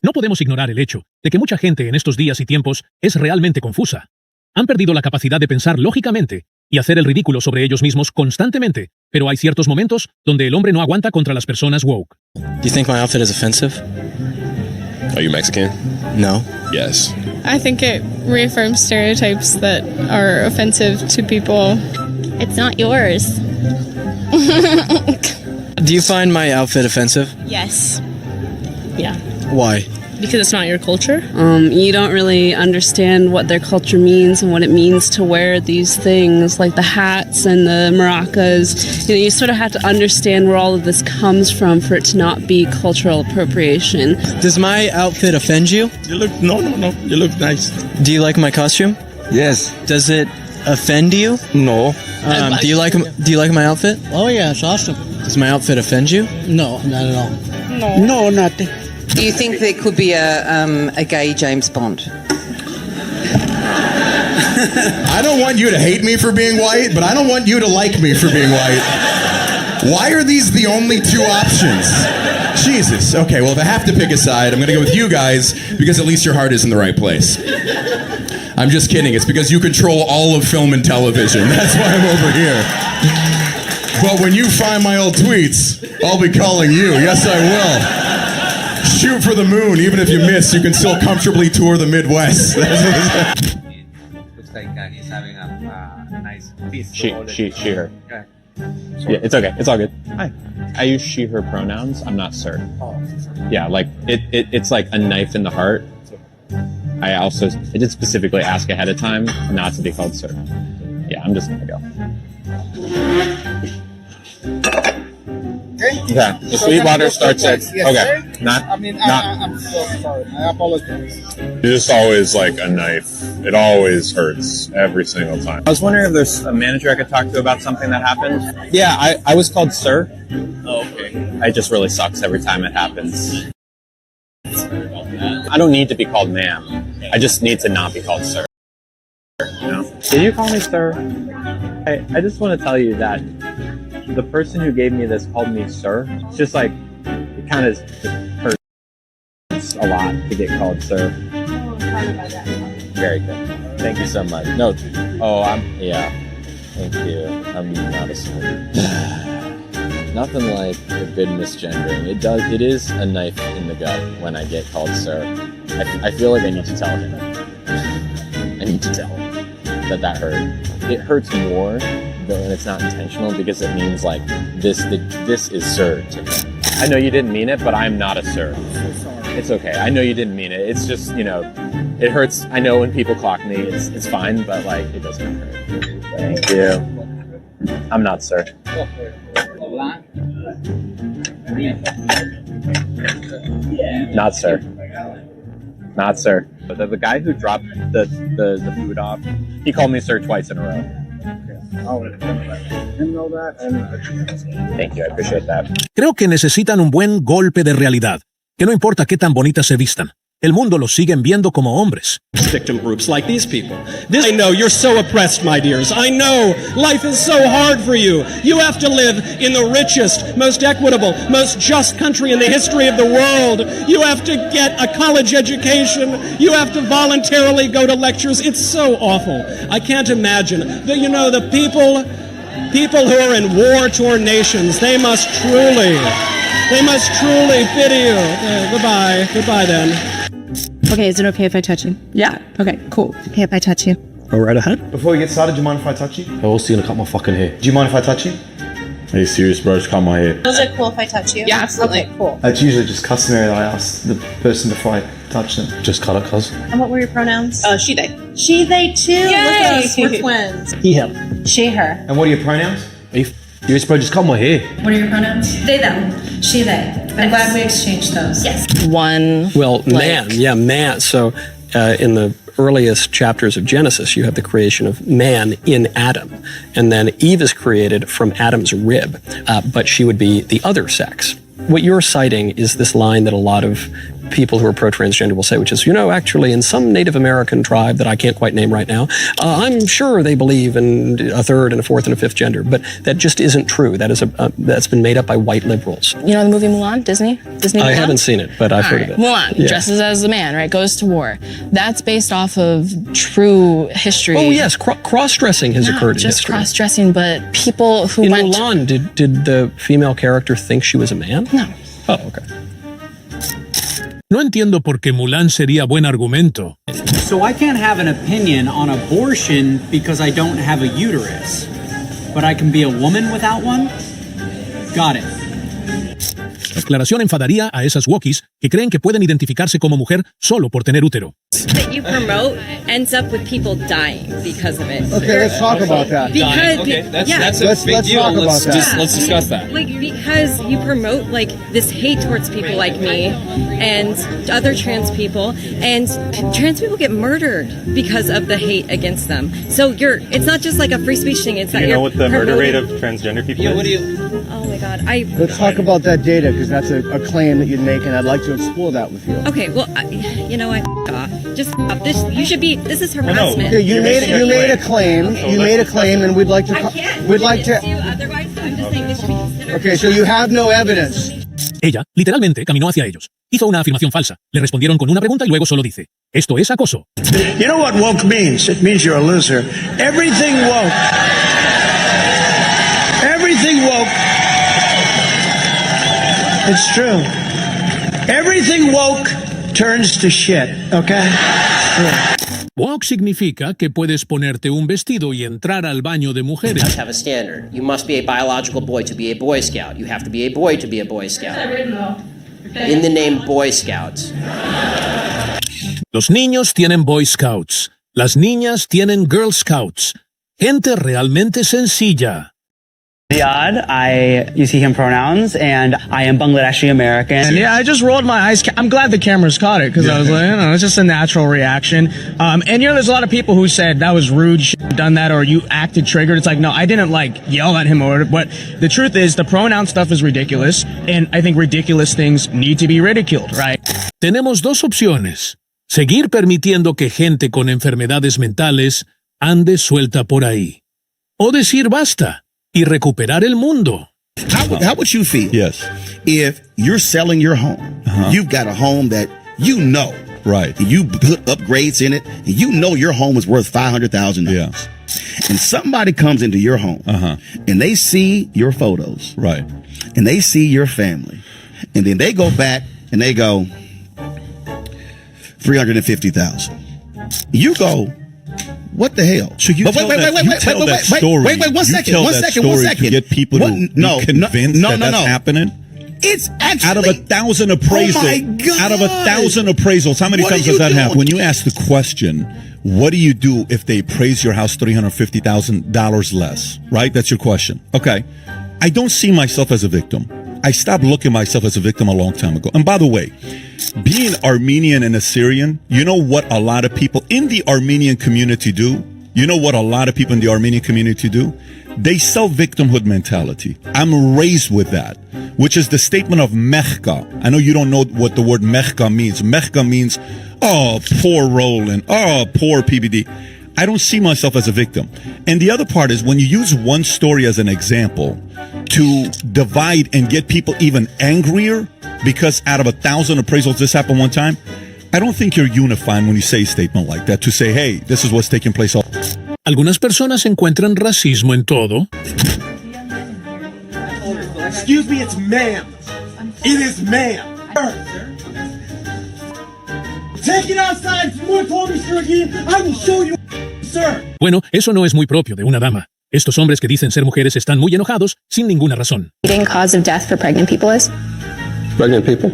No podemos ignorar el hecho de que mucha gente en estos días y tiempos es realmente confusa. Han perdido la capacidad de pensar lógicamente y hacer el ridículo sobre ellos mismos constantemente, pero hay ciertos momentos donde el hombre no aguanta contra las personas woke. Do you think my outfit is offensive? Are you Mexican? No. Yes. I think it reaffirms stereotypes that are offensive to people. It's not yours. Do you find my outfit offensive? Yes. Yeah. Why? Because it's not your culture. You don't really understand what their culture means and what it means to wear these things, like the hats and the maracas. You sort of have to understand where all of this comes from for it to not be cultural appropriation. Does my outfit offend you? No. You look nice. Do you like my costume? Yes. Does it offend you? No. Do you like my outfit? Oh yeah, it's awesome. Does my outfit offend you? No, not at all. No, nothing. Do you think there could be a gay James Bond? I don't want you to hate me for being white, but I don't want you to like me for being white. Why are these the only two options? Jesus. Okay, well, if I have to pick a side, I'm going to go with you guys because at least your heart is in the right place. I'm just kidding. It's because you control all of film and television. That's why I'm over here. But when you find my old tweets, I'll be calling you. Yes, I will. Shoot for the moon. Even if you miss, you can still comfortably tour the Midwest. Looks like he's having a nice feast. Her. Yeah, it's okay. It's all good. Hi. I use she, her pronouns. I'm not sir. Yeah, like it's like a knife in the heart. I did specifically ask ahead of time not to be called sir. Yeah, I'm just gonna go. Yeah, the Sweetwater starts at, okay. I'm so sorry. I apologize. It's just always like a knife. It always hurts every single time. I was wondering if there's a manager I could talk to about something that happened. Yeah, I was called sir. Oh, okay. It just really sucks every time it happens. Sorry about that. I don't need to be called ma'am. I just need to not be called sir. You know? Did you call me sir? I just want to tell you that the person who gave me this called me sir. It's just like, it kind of hurts a lot to get called sir. Oh, sorry about that. Very good. Thank you so much. No, yeah. Thank you. I'm not a sir. Nothing like a good misgendering. It is a knife in the gut when I get called sir. I feel like I need to tell him. I need to tell him that hurt. It hurts more when it's not intentional because it means like this is sir to me. I know you didn't mean it, but I'm not a sir. It's okay. I know you didn't mean it. It's just, it hurts. I know when people clock me, it's fine, but like it doesn't hurt. Thank you. I'm not sir. Not sir. Not sir. But the guy who dropped the food off, he called me sir twice in a row. Thank you, I appreciate that. Creo que necesitan un buen golpe de realidad, que no importa qué tan bonitas se vistan. El mundo los siguen viendo como hombres. Victim groups like these people. I know you're so oppressed, my dears. I know life is so hard for you. You have to live in the richest, most equitable, most just country in the history of the world. You have to get a college education. You have to voluntarily go to lectures. It's so awful. I can't imagine. The people who are in war-torn nations, they must truly pity you. Goodbye then. Okay, is it okay if I touch you? Yeah. Okay, cool. Okay, if I touch you. Go right ahead. Before we get started, do you mind if I touch you? I'm also gonna cut my fucking hair. Do you mind if I touch you? Are you serious, bro? Just cut my hair. Is it cool if I touch you? Yeah, absolutely. Okay, cool. It's usually just customary that I ask the person before I touch them. Just cut it, cuz. And what were your pronouns? She, they. She, they too. Yay! Look at us, we're twins. He, him. She, her. And what are your pronouns? Are you serious, bro? Just cut my hair. What are your pronouns? They, them. She, they. I'm glad we exchanged those. Yes. One. Well, man. Yeah, man. So in the earliest chapters of Genesis, you have the creation of man in Adam. And then Eve is created from Adam's rib, but she would be the other sex. What you're citing is this line that a lot of people who are pro-transgender will say, which is, actually in some Native American tribe that I can't quite name right now, I'm sure they believe in a third and a fourth and a fifth gender, but that just isn't true. That is that's been made up by white liberals. You know the movie Mulan, Disney I Mulan? haven't seen it, but I've heard of it. Mulan, dresses as a man, right, goes to war. That's based off of true history. Oh yes, cross-dressing has occurred in just history. cross-dressing, but people who in went... Mulan, did the female character think she was a man? No. Oh, okay. No entiendo por qué Mulan sería buen argumento. So I can't have an opinion on abortion because I don't have a uterus, but I can be a woman without one? Got it. La aclaración enfadaría a esas wokis que creen que pueden identificarse como mujer solo por tener útero. That you promote ends up with people dying because of it. Okay, let's talk about that. Because That's a big deal. Let's discuss that. Like, because you promote like this hate towards people like me and other trans people, and trans people get murdered because of the hate against them. So it's not just like a free speech thing. It's that you know what the murder rate promoting... of transgender people is? Oh my God, Let's talk about that data, because that's a claim that you'd make, and I'd like to explore that with you. Okay, well, you know what? Just stop this. You should be. This is harassment. Okay, you made a claim. Okay. You made a claim, and we'd like to. We'd like to. Otherwise, I'm just saying this should be considered. Okay, so you have no evidence. Ella, literalmente, caminó hacia ellos. Hizo una afirmación falsa. Le respondieron con una pregunta y luego solo dice, esto es acoso. You know what woke means? It means you're a loser. Everything woke. Everything woke. It's true. Everything woke turns to shit, okay? Woke significa que puedes ponerte un vestido y entrar al baño de mujeres. You have a standard. You must be a biological boy to be a Boy Scout. You have to be a boy to be a Boy Scout. In the name Boy Scouts. Los niños tienen Boy Scouts. Las niñas tienen Girl Scouts. Gente realmente sencilla. Riyadh, I use he, him pronouns, and I am Bangladeshi American. And yeah, I just rolled my eyes. I'm glad the cameras caught it, because I was like, it's just a natural reaction. And there's a lot of people who said that was rude, you shouldn't have done that, or you acted triggered. It's like, no, I didn't yell at him or whatever. But the truth is, the pronoun stuff is ridiculous, and I think ridiculous things need to be ridiculed, right? Tenemos dos opciones. Seguir permitiendo que gente con enfermedades mentales ande suelta por ahí. O decir basta. Y recuperar el mundo. How would you feel if you're selling your home, you've got a home that you know, right? You put upgrades in it, and you know your home is worth $500,000. Yeah. And somebody comes into your home, and they see your photos, right? And they see your family, and then they go back and they go, $350,000. You go, what the hell? So you wait, one second. To get people to be convinced that's happening? It's actually out of 1,000 appraisals. Oh my God. Out of 1,000 appraisals, how many times does that happen? When you ask the question, what do you do if they appraise your house $350,000 less? Right? That's your question. Okay. I don't see myself as a victim. I stopped looking at myself as a victim a long time ago. And by the way, being Armenian and Assyrian, you know what a lot of people in the Armenian community do? You know what a lot of people in the Armenian community do? They sell victimhood mentality. I'm raised with that, which is the statement of mechka. I know you don't know what the word mechka means. Mechka means, oh, poor Roland, oh, poor PBD. I don't see myself as a victim. And the other part is when you use one story as an example to divide and get people even angrier because out of 1,000 appraisals this happened one time, I don't think you're unifying when you say a statement like that to say, hey, this is what's taking place. Algunas personas encuentran racismo en todo. Excuse me, it's ma'am. It is ma'am. Take it outside. If you want to call me sir again, I will show you, sir. Bueno, eso no es muy propio de una dama. Estos hombres que dicen ser mujeres están muy enojados sin ninguna razón. Leading cause of death for pregnant people is? Pregnant people?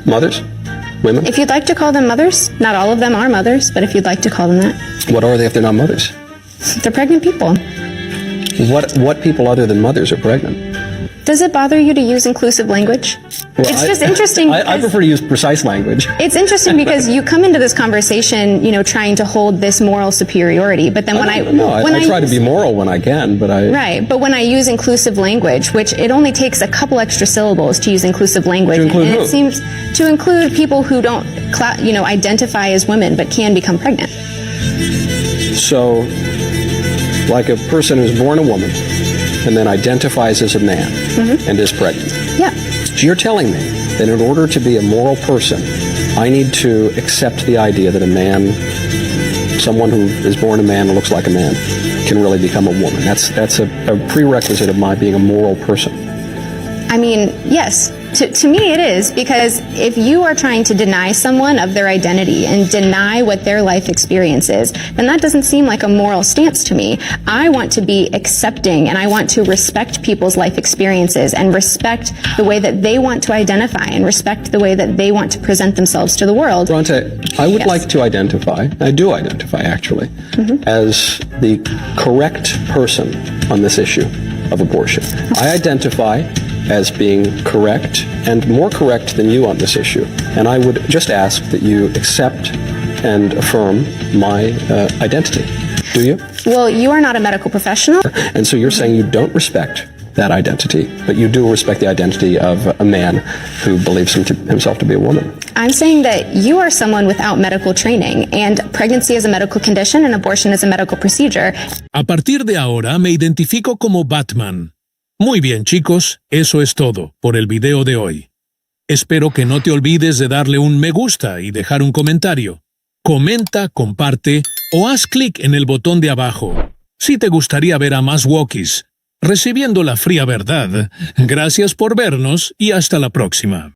Mothers? Women? If you'd like to call them mothers, not all of them are mothers, but if you'd like to call them that. What are they if they're not mothers? They're pregnant people. What people other than mothers are pregnant? Does it bother you to use inclusive language? Well, It's just interesting. I prefer to use precise language. It's interesting because you come into this conversation, you know, trying to hold this moral superiority, but then I try to be moral when I can, but Right, but when I use inclusive language, which it only takes a couple extra syllables to use inclusive language, To include and who? it seems to include people who don't, identify as women but can become pregnant. So, like a person who's born a woman and then identifies as a man and is pregnant. Yeah. So you're telling me that in order to be a moral person, I need to accept the idea that a man, someone who is born a man and looks like a man, can really become a woman. That's a prerequisite of my being a moral person. I mean, yes. To me it is, because if you are trying to deny someone of their identity and deny what their life experience is, then that doesn't seem like a moral stance to me. I want to be accepting and I want to respect people's life experiences and respect the way that they want to identify and respect the way that they want to present themselves to the world. Bronte, I would like to identify, I do identify actually, as the correct person on this issue of abortion. I identify as being correct and more correct than you on this issue. And I would just ask that you accept and affirm my identity. Do you? Well, you are not a medical professional. And so you're saying you don't respect that identity, but you do respect the identity of a man who believes himself to be a woman. I'm saying that you are someone without medical training, and pregnancy is a medical condition and abortion is a medical procedure. A partir de ahora me identifico como Batman. Muy bien, chicos, eso es todo por el video de hoy. Espero que no te olvides de darle un me gusta y dejar un comentario. Comenta, comparte o haz clic en el botón de abajo si te gustaría ver a más wokis recibiendo la fría verdad. Gracias por vernos y hasta la próxima.